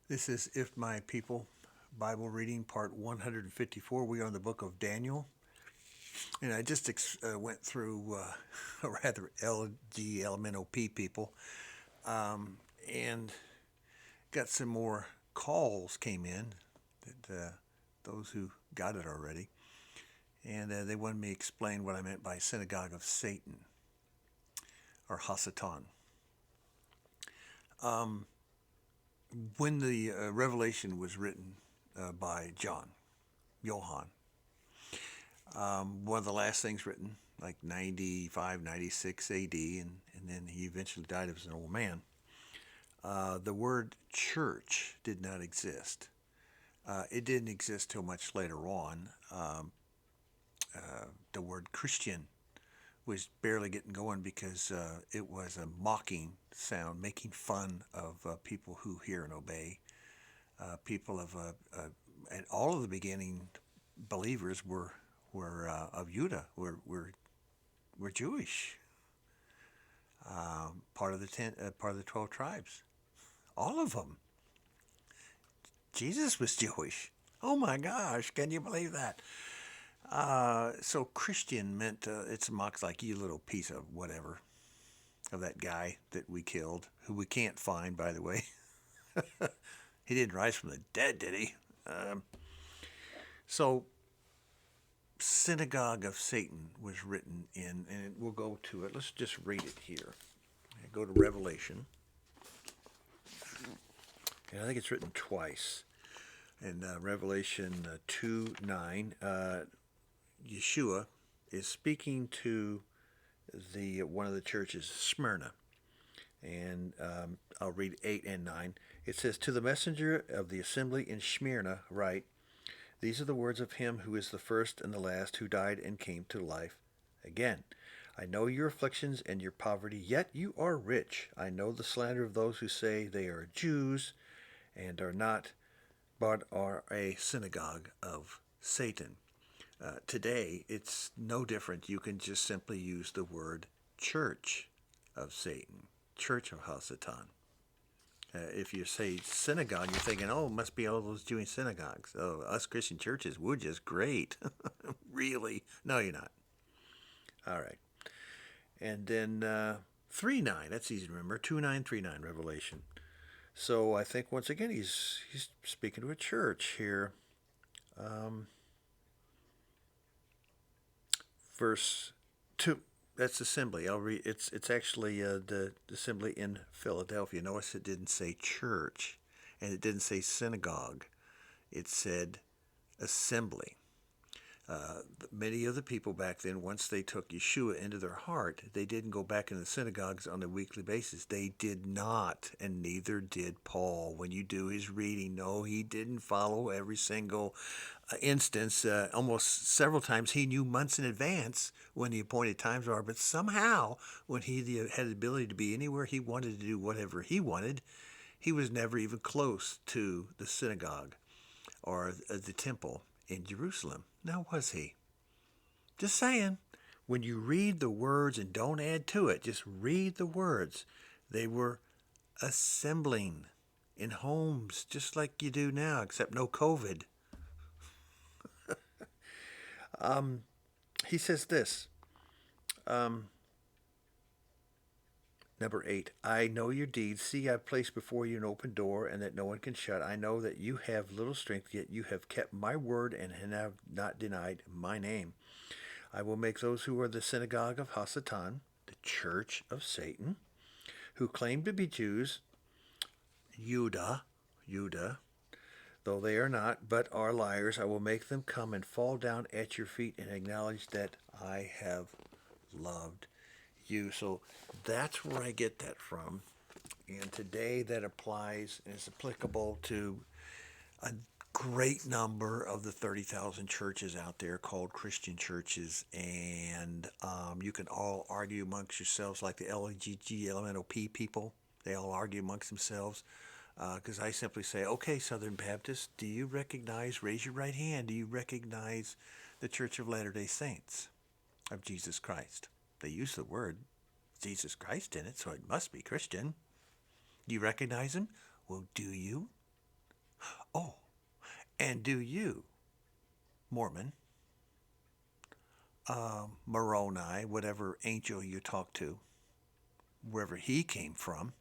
This is If My People Bible reading, part 154. We are in the book of Daniel. And I just went through, rather, LGLMNOP people, and got some more calls came in, that those who got it already. And they wanted me to explain what I meant by Synagogue of Satan, or HaSatan. Um, when the Revelation was written by Johann, one of the last things written, like 95, 96 AD, and then he eventually died as an old man. The word church did not exist. It didn't exist till much later on. The word Christian was barely getting going because it was a mocking sound, making fun of people who hear and obey. People of and all of the beginning believers were of Judah, were Jewish, part of the 12 tribes. All of them. Jesus was Jewish. Oh my gosh, can you believe that? So Christian meant it's mocked like you little piece of whatever of that guy that we killed, who we can't find, by the way. He didn't rise from the dead, did he? So Synagogue of Satan was written in, and we'll go to it. Let's just read it here. Go to Revelation, and I think it's written twice. In Revelation 2:9, Yeshua is speaking to the one of the churches, Smyrna, and I'll read 8 and 9. It says, "To the messenger of the assembly in Smyrna write, these are the words of him who is the first and the last, who died and came to life again. I know your afflictions and your poverty, yet you are rich. I know the slander of those who say they are Jews and are not, but are a synagogue of Satan." Today, it's no different. You can just simply use the word church of Satan, church of HaSatan. If you say synagogue, you're thinking, oh, it must be all those Jewish synagogues. Oh, us Christian churches, we're just great. Really? No, you're not. All right. And then 3:9, that's easy to remember. 2939, Revelation. So I think once again he's speaking to a church here. Um, verse 2. That's assembly. I'll read. It's actually the assembly in Philadelphia. Notice it didn't say church, and it didn't say synagogue. It said assembly. Uh, Many of the people back then, once they took Yeshua into their heart, they didn't go back in the synagogues on a weekly basis. They did not, and neither did Paul. When you do his reading, no, he didn't follow every single instance. Almost several times, he knew months in advance when the appointed times are, but somehow, when he had the ability to be anywhere he wanted to do whatever he wanted, he was never even close to the synagogue or the temple in Jerusalem. Now, was he? Just saying. When you read the words and don't add to it, just read the words. They were assembling in homes just like you do now, except no COVID. He says this, um, number 8, I know your deeds. See, I've placed before you an open door, and that no one can shut. I know that you have little strength, yet you have kept my word and have not denied my name. I will make those who are the synagogue of HaSatan, the church of Satan, who claim to be Jews, Judah, though they are not, but are liars. I will make them come and fall down at your feet and acknowledge that I have loved you. So that's where I get that from. And today that applies and is applicable to a great number of the 30,000 churches out there called Christian churches. And you can all argue amongst yourselves like the LGGLMNOP people. They all argue amongst themselves. Because I simply say, okay, Southern Baptists, do you recognize, raise your right hand, do you recognize the Church of Latter-day Saints of Jesus Christ? They use the word Jesus Christ in it, so it must be Christian. Do you recognize him? Well, do you? Oh, and do you, Mormon, Moroni, whatever angel you talk to, wherever he came from,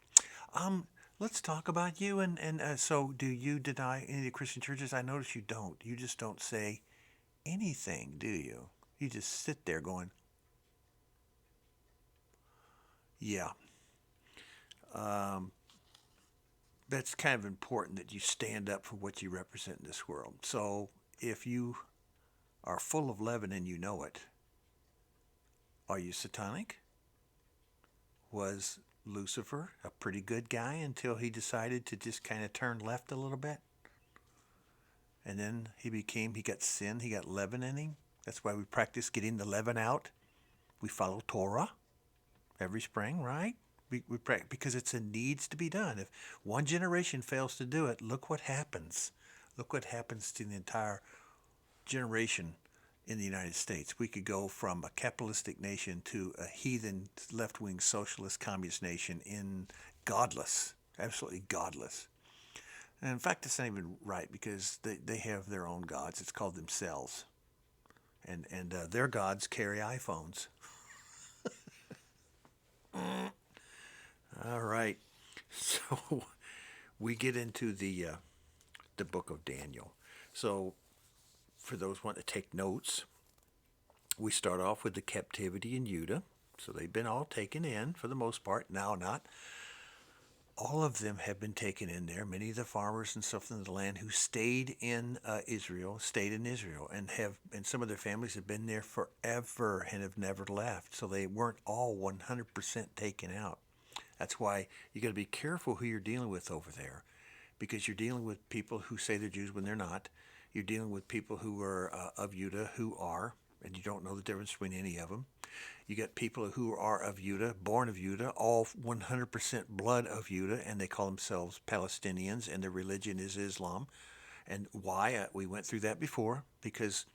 um, let's talk about you. And so, do you deny any of the Christian churches? I notice you don't. You just don't say anything, do you? You just sit there going, yeah. Um, that's kind of important that you stand up for what you represent in this world. So, if you are full of leaven and you know it, are you satanic? Was Lucifer a pretty good guy until he decided to just kind of turn left a little bit? And then he got sin, he got leaven in him. That's why we practice getting the leaven out. We follow Torah every spring, right? We practice because it's a needs to be done. If one generation fails to do it, look what happens. Look what happens to the entire generation in the United States. We could go from a capitalistic nation to a heathen, left-wing, socialist, communist nation in godless, absolutely godless. And in fact, it's not even right because they have their own gods. It's called themselves. And their gods carry iPhones. All right. So we get into the book of Daniel. So for those who want to take notes, we start off with the captivity in Judah. So they've been all taken in for the most part. Now not all of them have been taken in there. Many of the farmers and stuff in the land who stayed in Israel, and some of their families have been there forever and have never left. So they weren't all 100% taken out. That's why you got to be careful who you're dealing with over there, because you're dealing with people who say they're Jews when they're not. You're dealing with people who are of Judah who are, and you don't know the difference between any of them. You got people who are of Judah, born of Judah, all 100% blood of Judah, and they call themselves Palestinians, and their religion is Islam. And why? We went through that before, because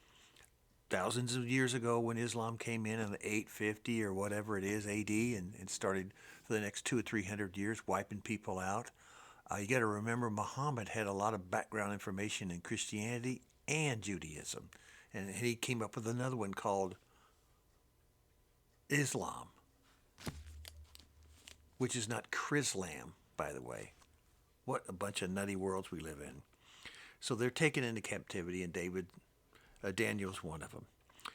thousands of years ago when Islam came in 850 or whatever it is, AD, and started for the next 200 or 300 years wiping people out. You got to remember Muhammad had a lot of background information in Christianity and Judaism. And he came up with another one called Islam, which is not Chrislam, by the way. What a bunch of nutty worlds we live in. So they're taken into captivity, and Daniel's one of them.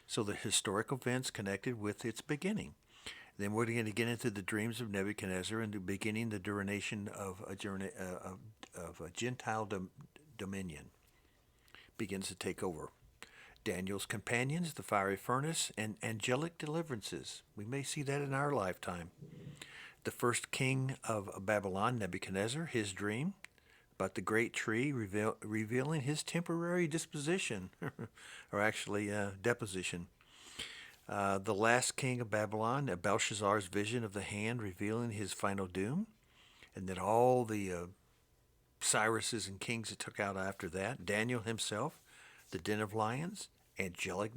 So the historic events connected with its beginning. Then we're going to get into the dreams of Nebuchadnezzar and the beginning the duration of a Gentile dominion begins to take over. Daniel's companions, the fiery furnace, and angelic deliverances. We may see that in our lifetime. The first king of Babylon, Nebuchadnezzar, his dream about the great tree revealing his temporary disposition, or actually deposition. The last king of Babylon, Belshazzar's vision of the hand revealing his final doom. And then all the Cyruses and kings that took out after that. Daniel himself, the den of lions, angelic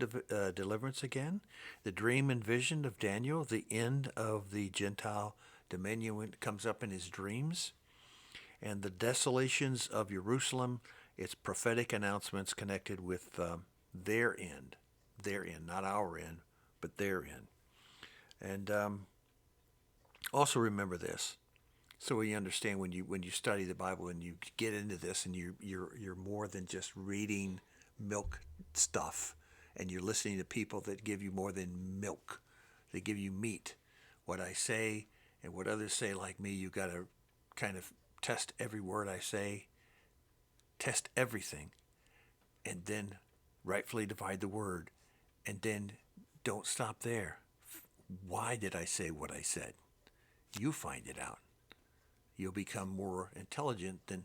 deliverance again. The dream and vision of Daniel, the end of the Gentile dominion when it comes up in his dreams. And the desolations of Jerusalem, its prophetic announcements connected with their end, not our end, but their end. And also remember this, so you understand when you study the Bible and you get into this, and you're more than just reading milk stuff, and you're listening to people that give you more than milk, they give you meat. What I say and what others say like me, you got to kind of test every word I say, test everything, and then rightfully divide the word, and then don't stop there. Why did I say what I said? You find it out. You'll become more intelligent than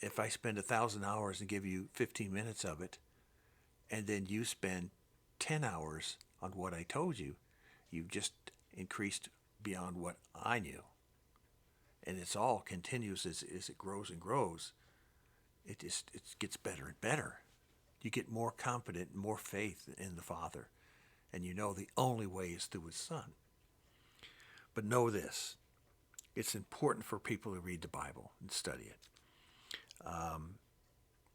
if I spend 1,000 hours and give you 15 minutes of it, and then you spend 10 hours on what I told you. You've just increased beyond what I knew. And it's all continuous as it grows and grows. It gets better and better. You get more confident, more faith in the Father. And you know the only way is through His Son. But know this. It's important for people to read the Bible and study it.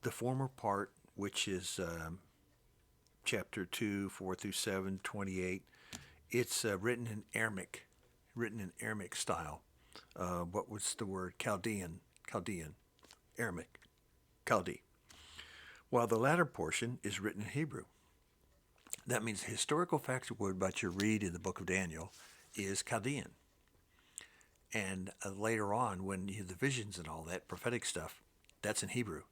The former part, which is chapter 2, 4 through 7, 28, it's written in Aramaic style. What was the word? Chaldean, Aramaic, Chaldee. While the latter portion is written in Hebrew. That means the historical factual word about you read in the book of Daniel is Chaldean. And later on, when you have the visions and all that prophetic stuff, that's in Hebrew.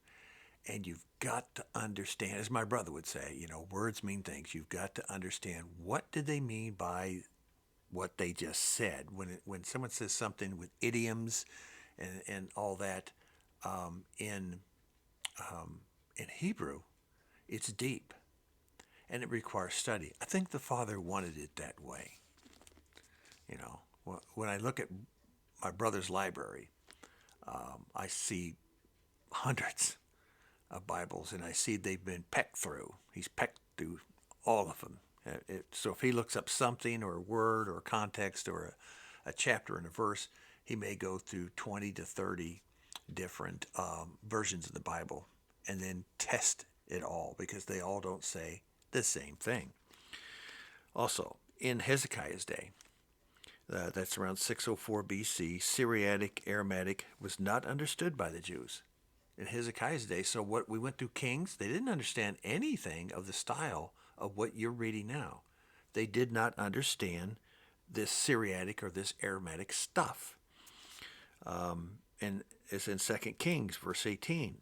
And you've got to understand, as my brother would say, words mean things. You've got to understand what did they mean by what they just said. When someone says something with idioms and all that in Hebrew, it's deep and it requires study. I think the Father wanted it that way. When I look at my brother's library, I see hundreds of Bibles, and I see they've been pecked through. He's pecked through all of them. So if he looks up something or a word or context or a chapter and a verse, he may go through 20 to 30 different versions of the Bible and then test it all because they all don't say the same thing. Also, in Hezekiah's day, that's around 604 BC, Syriac Aramaic was not understood by the Jews in Hezekiah's day. So what we went through Kings, they didn't understand anything of the style of what you're reading now. They did not understand this Syriac or this Aramaic stuff. And it's in 2 Kings, verse 18.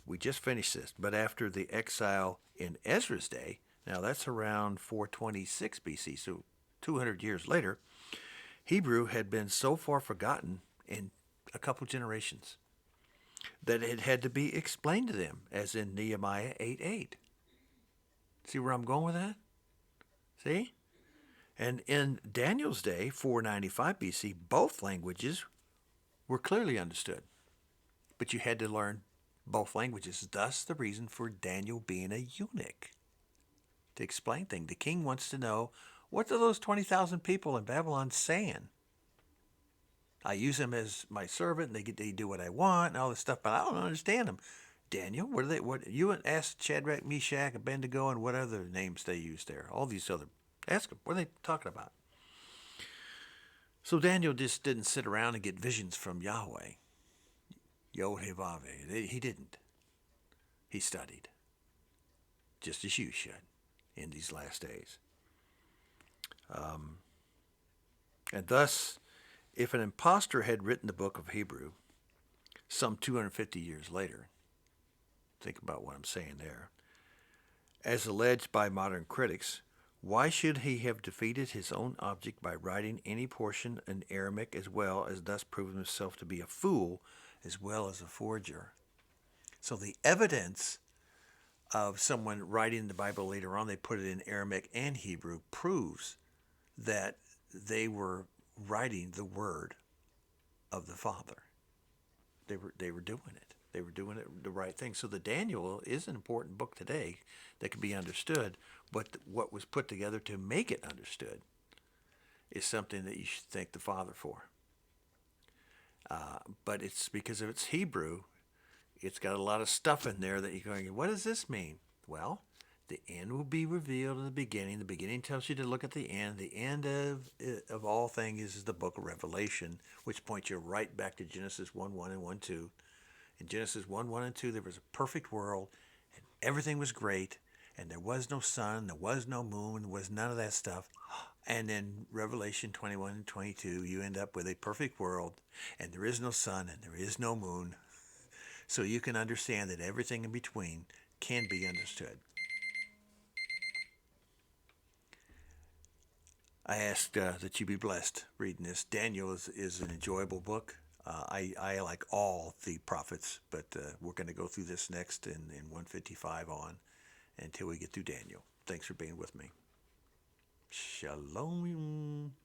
We just finished this. But after the exile in Ezra's day, now that's around 426 BC, so 200 years later, Hebrew had been so far forgotten in a couple generations that it had to be explained to them, as in Nehemiah 8:8. See where I'm going with that? See? And in Daniel's day, 495 BC, both languages were clearly understood. But you had to learn both languages. Thus, the reason for Daniel being a eunuch, to explain things. The king wants to know, what are those 20,000 people in Babylon saying? I use them as my servant, and they do what I want, and all this stuff, but I don't understand them. Daniel, what are they? What you asked Shadrach, Meshach, Abednego, and what other names they use there? All these other. Ask them. What are they talking about? So Daniel just didn't sit around and get visions from Yahweh. Yod-Heh-Vaveh. He didn't. He studied, just as you should, in these last days. And thus, if an impostor had written the book of Hebrew some 250 years later, think about what I'm saying there, as alleged by modern critics, why should he have defeated his own object by writing any portion in Aramaic as well, as thus proving himself to be a fool as well as a forger? So the evidence of someone writing the Bible later on, they put it in Aramaic and Hebrew, proves that they were writing the word of the Father. They were doing it. They were doing it the right thing. So the Daniel is an important book today that can be understood, but what was put together to make it understood is something that you should thank the Father for. But it's because of its Hebrew, it's got a lot of stuff in there that you're going, what does this mean? Well, the end will be revealed in the beginning. The beginning tells you to look at the end. The end of all things is the book of Revelation, which points you right back to Genesis 1:1 and 1:2. In Genesis 1:1 and 2, there was a perfect world, and everything was great, and there was no sun, there was no moon, there was none of that stuff. And then Revelation 21 and 22, you end up with a perfect world, and there is no sun, and there is no moon. So you can understand that everything in between can be understood. I ask that you be blessed reading this. Daniel is an enjoyable book. I like all the prophets, but we're going to go through this next in 155 on until we get through Daniel. Thanks for being with me. Shalom.